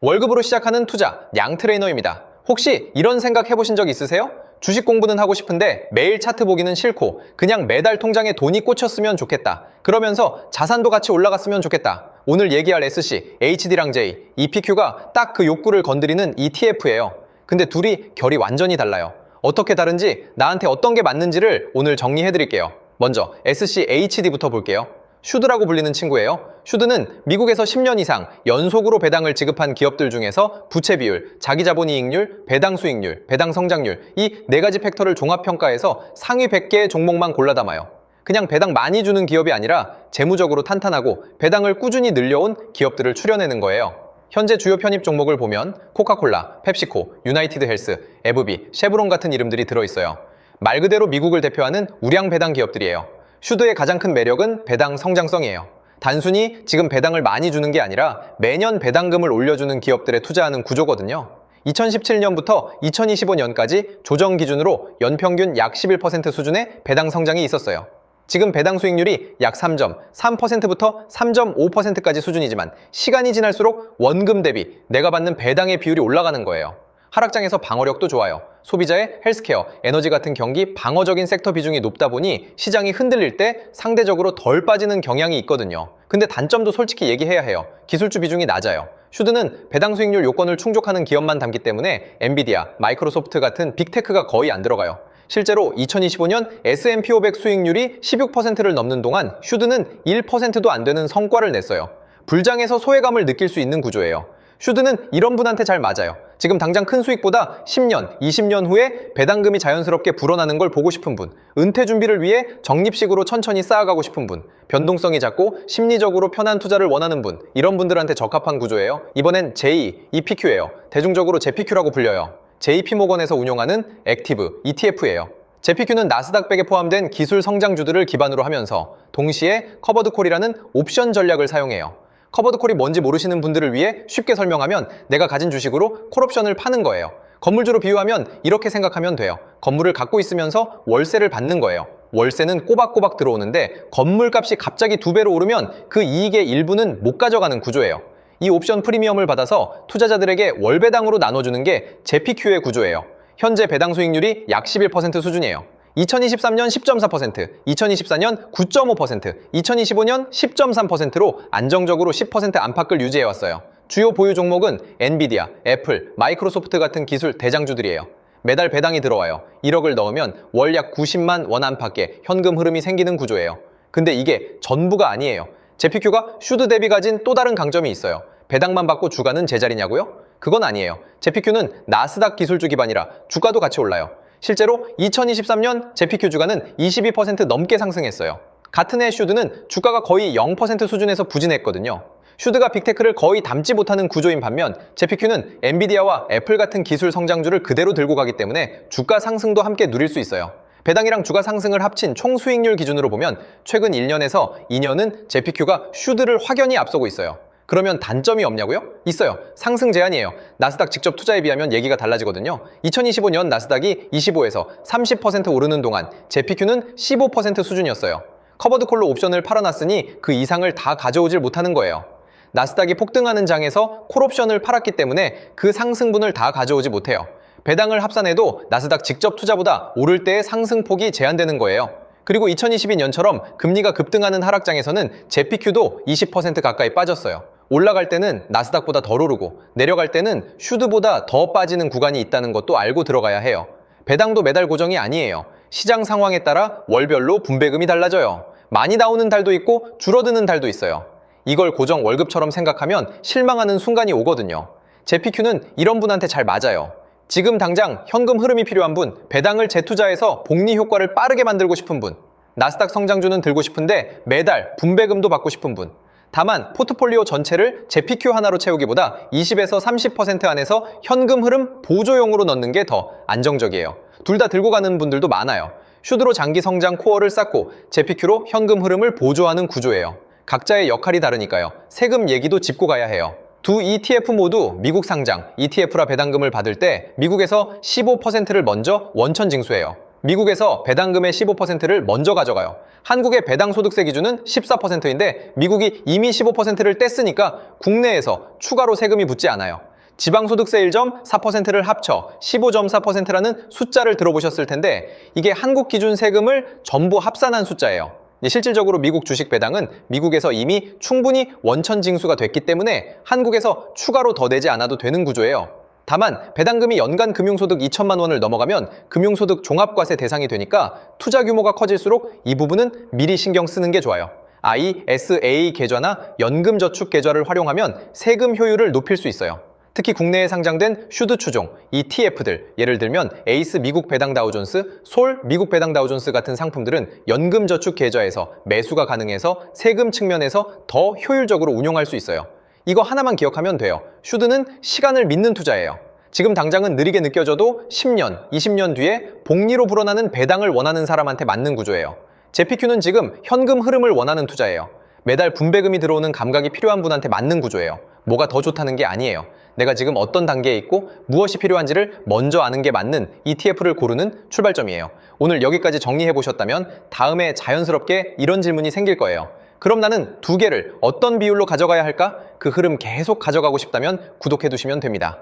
월급으로 시작하는 투자, 양트레이너입니다. 혹시 이런 생각 해보신 적 있으세요? 주식 공부는 하고 싶은데 매일 차트 보기는 싫고 그냥 매달 통장에 돈이 꽂혔으면 좋겠다. 그러면서 자산도 같이 올라갔으면 좋겠다. 오늘 얘기할 SC, HD랑 J, EPQ가 딱 그 욕구를 건드리는 ETF예요. 근데 둘이 결이 완전히 달라요. 어떻게 다른지, 나한테 어떤 게 맞는지를 오늘 정리해드릴게요. 먼저 SCHD부터 볼게요. 슈드라고 불리는 친구예요. 슈드는 미국에서 10년 이상 연속으로 배당을 지급한 기업들 중에서 부채 비율, 자기자본 이익률, 배당 수익률, 배당 성장률 이 네 가지 팩터를 종합평가해서 상위 100개의 종목만 골라 담아요. 그냥 배당 많이 주는 기업이 아니라 재무적으로 탄탄하고 배당을 꾸준히 늘려온 기업들을 추려내는 거예요. 현재 주요 편입 종목을 보면 코카콜라, 펩시코, 유나이티드 헬스, 에브비, 쉐브론 같은 이름들이 들어있어요. 말 그대로 미국을 대표하는 우량 배당 기업들이에요. 슈드의 가장 큰 매력은 배당 성장성이에요. 단순히 지금 배당을 많이 주는 게 아니라 매년 배당금을 올려주는 기업들에 투자하는 구조거든요. 2017년부터 2025년까지 조정 기준으로 연평균 약 11% 수준의 배당 성장이 있었어요. 지금 배당 수익률이 약 3.3%부터 3.5%까지 수준이지만 시간이 지날수록 원금 대비 내가 받는 배당의 비율이 올라가는 거예요. 하락장에서 방어력도 좋아요. 소비자의 헬스케어, 에너지 같은 경기 방어적인 섹터 비중이 높다 보니 시장이 흔들릴 때 상대적으로 덜 빠지는 경향이 있거든요. 근데 단점도 솔직히 얘기해야 해요. 기술주 비중이 낮아요. 슈드는 배당 수익률 요건을 충족하는 기업만 담기 때문에 엔비디아, 마이크로소프트 같은 빅테크가 거의 안 들어가요. 실제로 2025년 S&P 500 수익률이 16%를 넘는 동안 슈드는 1%도 안 되는 성과를 냈어요. 불장에서 소외감을 느낄 수 있는 구조예요. 슈드는 이런 분한테 잘 맞아요. 지금 당장 큰 수익보다 10년, 20년 후에 배당금이 자연스럽게 불어나는 걸 보고 싶은 분, 은퇴 준비를 위해 적립식으로 천천히 쌓아가고 싶은 분, 변동성이 작고 심리적으로 편한 투자를 원하는 분, 이런 분들한테 적합한 구조예요. 이번엔 J, EPQ예요. 대중적으로 JPQ라고 불려요. JP모건에서 운용하는 액티브 ETF예요. JPQ는 나스닥 100에 포함된 기술 성장주들을 기반으로 하면서 동시에 커버드콜이라는 옵션 전략을 사용해요. 커버드콜이 뭔지 모르시는 분들을 위해 쉽게 설명하면 내가 가진 주식으로 콜옵션을 파는 거예요. 건물주로 비유하면 이렇게 생각하면 돼요. 건물을 갖고 있으면서 월세를 받는 거예요. 월세는 꼬박꼬박 들어오는데 건물값이 갑자기 2배로 오르면 그 이익의 일부는 못 가져가는 구조예요. 이 옵션 프리미엄을 받아서 투자자들에게 월배당으로 나눠주는 게 JPQ의 구조예요. 현재 배당 수익률이 약 11% 수준이에요. 2023년 10.4%, 2024년 9.5%, 2025년 10.3%로 안정적으로 10% 안팎을 유지해왔어요. 주요 보유 종목은 엔비디아, 애플, 마이크로소프트 같은 기술 대장주들이에요. 매달 배당이 들어와요. 1억을 넣으면 월 약 90만 원 안팎의 현금 흐름이 생기는 구조예요. 근데 이게 전부가 아니에요. JPQ가 슈드 대비 가진 또 다른 강점이 있어요. 배당만 받고 주가는 제자리냐고요? 그건 아니에요. JPQ는 나스닥 기술주 기반이라 주가도 같이 올라요. 실제로 2023년 JPQ 주가는 22% 넘게 상승했어요. 같은 해 슈드는 주가가 거의 0% 수준에서 부진했거든요. 슈드가 빅테크를 거의 담지 못하는 구조인 반면 JPQ는 엔비디아와 애플 같은 기술 성장주를 그대로 들고 가기 때문에 주가 상승도 함께 누릴 수 있어요. 배당이랑 주가 상승을 합친 총 수익률 기준으로 보면 최근 1년에서 2년은 JPQ가 슈드를 확연히 앞서고 있어요. 그러면 단점이 없냐고요? 있어요. 상승 제한이에요. 나스닥 직접 투자에 비하면 얘기가 달라지거든요. 2025년 나스닥이 25에서 30% 오르는 동안 JPQ는 15% 수준이었어요. 커버드콜로 옵션을 팔아놨으니 그 이상을 다 가져오질 못하는 거예요. 나스닥이 폭등하는 장에서 콜옵션을 팔았기 때문에 그 상승분을 다 가져오지 못해요. 배당을 합산해도 나스닥 직접 투자보다 오를 때의 상승폭이 제한되는 거예요. 그리고 2022년처럼 금리가 급등하는 하락장에서는 JPQ도 20% 가까이 빠졌어요. 올라갈 때는 나스닥보다 덜 오르고 내려갈 때는 슈드보다 더 빠지는 구간이 있다는 것도 알고 들어가야 해요. 배당도 매달 고정이 아니에요. 시장 상황에 따라 월별로 분배금이 달라져요. 많이 나오는 달도 있고 줄어드는 달도 있어요. 이걸 고정 월급처럼 생각하면 실망하는 순간이 오거든요. JPQ는 이런 분한테 잘 맞아요. 지금 당장 현금 흐름이 필요한 분, 배당을 재투자해서 복리 효과를 빠르게 만들고 싶은 분, 나스닥 성장주는 들고 싶은데 매달 분배금도 받고 싶은 분. 다만 포트폴리오 전체를 JPQ 하나로 채우기보다 20에서 30% 안에서 현금 흐름 보조용으로 넣는 게 더 안정적이에요. 둘 다 들고 가는 분들도 많아요. 슈드로 장기 성장 코어를 쌓고 JPQ로 현금 흐름을 보조하는 구조예요. 각자의 역할이 다르니까요. 세금 얘기도 짚고 가야 해요. 두 ETF 모두 미국 상장 ETF라 배당금을 받을 때 미국에서 15%를 먼저 원천 징수해요. 미국에서 배당금의 15%를 먼저 가져가요. 한국의 배당 소득세 기준은 14%인데 미국이 이미 15%를 뗐으니까 국내에서 추가로 세금이 붙지 않아요. 지방소득세 1.4%를 합쳐 15.4%라는 숫자를 들어보셨을 텐데 이게 한국 기준 세금을 전부 합산한 숫자예요. 실질적으로 미국 주식 배당은 미국에서 이미 충분히 원천 징수가 됐기 때문에 한국에서 추가로 더 내지 않아도 되는 구조예요. 다만 배당금이 연간 금융소득 2천만 원을 넘어가면 금융소득 종합과세 대상이 되니까 투자 규모가 커질수록 이 부분은 미리 신경 쓰는 게 좋아요. ISA 계좌나 연금저축 계좌를 활용하면 세금 효율을 높일 수 있어요. 특히 국내에 상장된 슈드 추종, ETF들, 예를 들면 에이스 미국 배당 다우존스, 솔 미국 배당 다우존스 같은 상품들은 연금저축 계좌에서 매수가 가능해서 세금 측면에서 더 효율적으로 운용할 수 있어요. 이거 하나만 기억하면 돼요. 슈드는 시간을 믿는 투자예요. 지금 당장은 느리게 느껴져도 10년, 20년 뒤에 복리로 불어나는 배당을 원하는 사람한테 맞는 구조예요. 제피큐는 지금 현금 흐름을 원하는 투자예요. 매달 분배금이 들어오는 감각이 필요한 분한테 맞는 구조예요. 뭐가 더 좋다는 게 아니에요. 내가 지금 어떤 단계에 있고 무엇이 필요한지를 먼저 아는 게 맞는 ETF를 고르는 출발점이에요. 오늘 여기까지 정리해 보셨다면 다음에 자연스럽게 이런 질문이 생길 거예요. 그럼 나는 두 개를 어떤 비율로 가져가야 할까? 그 흐름 계속 가져가고 싶다면 구독해 두시면 됩니다.